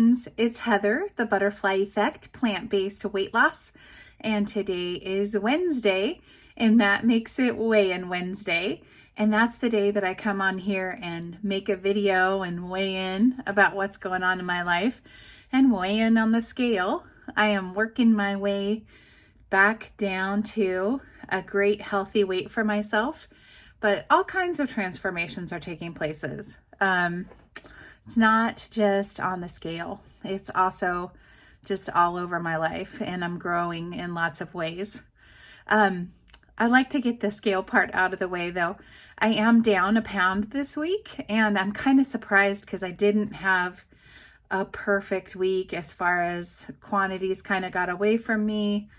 friends, it's Heather, the Butterfly Effect plant-based weight loss, and today is Wednesday, and that makes it Weigh-In Wednesday, and that's the day that I come on here and make a video and weigh in about what's going on in my life and weigh in on the scale. I am working my way back down to a great healthy weight for myself, but all kinds of transformations are taking places. It's not just on the scale. It's also just all over my life, and I'm growing in lots of ways. I like to get the scale part out of the way though. I am down a pound this week, and I'm kind of surprised because I didn't have a perfect week as far as quantities kind of got away from me.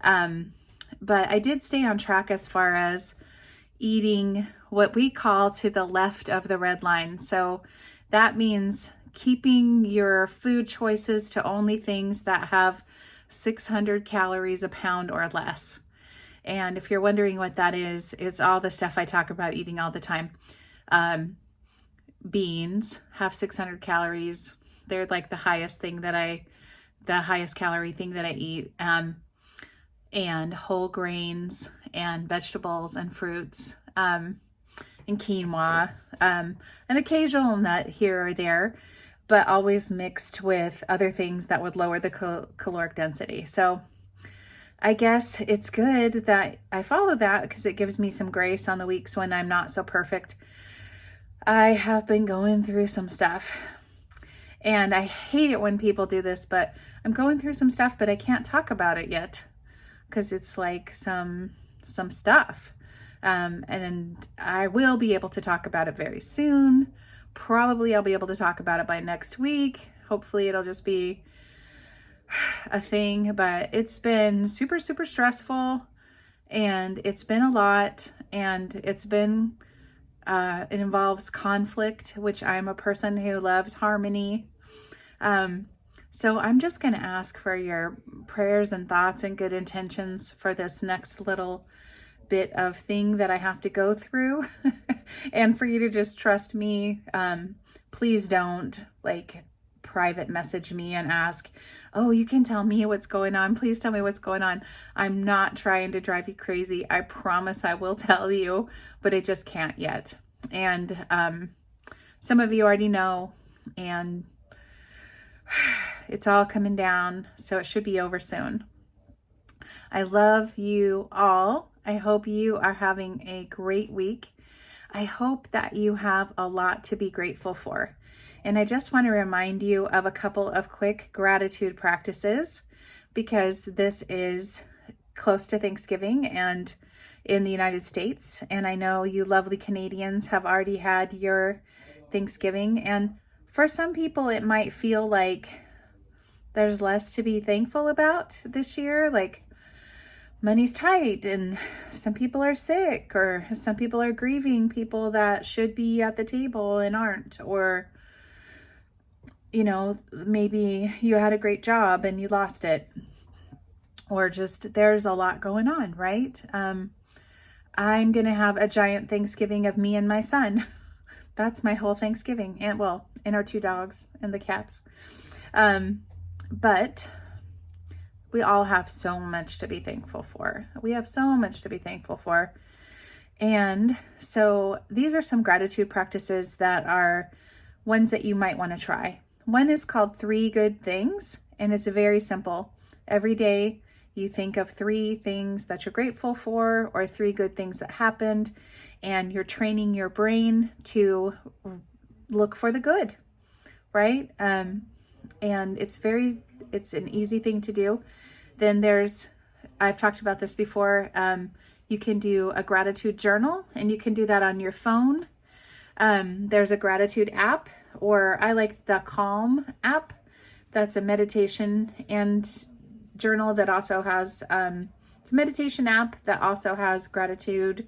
But I did stay on track as far as eating what we call to the left of the red line. So that means keeping your food choices to only things that have 600 calories a pound or less. And if you're wondering what that is, it's all the stuff I talk about eating all the time. Beans have 600 calories. They're like the highest calorie thing that I eat. And whole grains and vegetables and fruits, and quinoa, an occasional nut here or there, but always mixed with other things that would lower the caloric density. So I guess it's good that I follow that because it gives me some grace on the weeks when I'm not so perfect. I have been going through some stuff, and I hate it when people do this, but I'm going through some stuff, but I can't talk about it yet because it's like some stuff. And I will be able to talk about it very soon. Probably I'll be able to talk about it by next week. Hopefully it'll just be a thing, but it's been super, super stressful, and it's been a lot, and it involves conflict, which I'm a person who loves harmony. So I'm just going to ask for your prayers and thoughts and good intentions for this next little bit of thing that I have to go through and for you to just trust me. Please don't private message me and ask, oh, you can tell me what's going on. Please tell me what's going on. I'm not trying to drive you crazy. I promise I will tell you, but I just can't yet. And some of you already know, and it's all coming down, so it should be over soon. I love you all. I hope you are having a great week. I hope that you have a lot to be grateful for. And I just want to remind you of a couple of quick gratitude practices because this is close to Thanksgiving and in the United States. And I know you lovely Canadians have already had your Thanksgiving. And for some people, it might feel like there's less to be thankful about this year. Like, money's tight and some people are sick, or some people are grieving people that should be at the table and aren't, or, maybe you had a great job and you lost it, or just there's a lot going on, right? I'm going to have a giant Thanksgiving of me and my son. That's my whole Thanksgiving, and our 2 dogs and the cats. But we all have so much to be thankful for. And so these are some gratitude practices that are ones that you might want to try. One is called 3 Good Things, and it's very simple. Every day you think of 3 things that you're grateful for, or 3 good things that happened, and you're training your brain to look for the good, right? And it's an easy thing to do. Then I've talked about this before. You can do a gratitude journal, and you can do that on your phone. There's a gratitude app, or I like the Calm app. That's a meditation and journal that also has, it's a meditation app that also has gratitude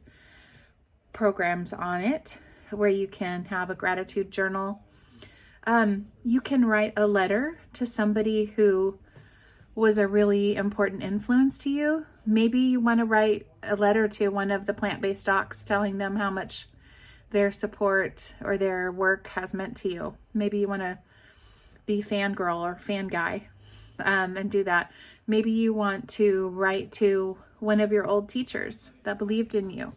programs on it where you can have a gratitude journal. You can write a letter to somebody who was a really important influence to you. Maybe you want to write a letter to one of the plant-based docs telling them how much their support or their work has meant to you. Maybe you want to be fangirl or fan guy, and do that. Maybe you want to write to one of your old teachers that believed in you,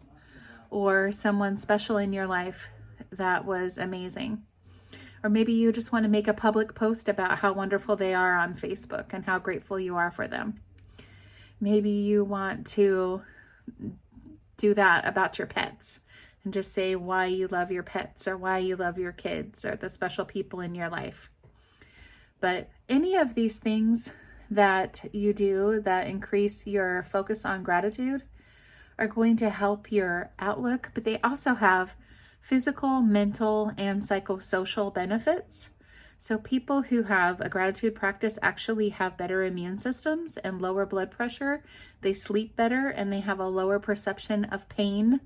or someone special in your life that was amazing. Or maybe you just want to make a public post about how wonderful they are on Facebook and how grateful you are for them. Maybe you want to do that about your pets and just say why you love your pets or why you love your kids or the special people in your life. But any of these things that you do that increase your focus on gratitude are going to help your outlook, but they also have physical, mental, and psychosocial benefits. So people who have a gratitude practice actually have better immune systems and lower blood pressure. They sleep better and they have a lower perception of pain,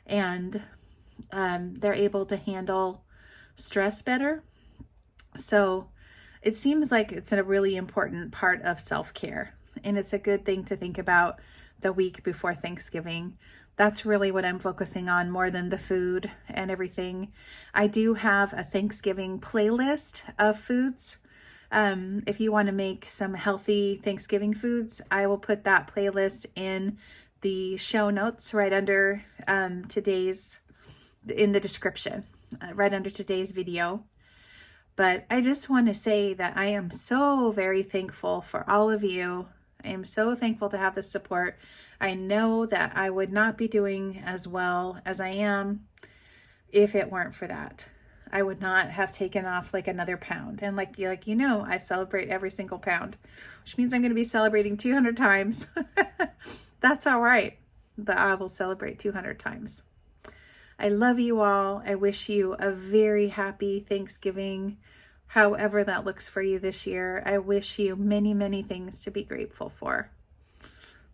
and they're able to handle stress better. So it seems like it's a really important part of self-care, and it's a good thing to think about the week before Thanksgiving. That's really what I'm focusing on more than the food and everything. I do have a Thanksgiving playlist of foods. If you want to make some healthy Thanksgiving foods, I will put that playlist in the show notes right under in the description, right under today's video. But I just want to say that I am so very thankful for all of you. I am so thankful to have the support. I know that I would not be doing as well as I am if it weren't for that. I would not have taken off like another pound. And like I celebrate every single pound, which means I'm going to be celebrating 200 times. That's all right. But I will celebrate 200 times. I love you all. I wish you a very happy Thanksgiving, however that looks for you this year. I wish you many, many things to be grateful for.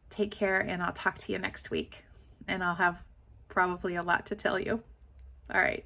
Take care, and I'll talk to you next week. And I'll have probably a lot to tell you. All right.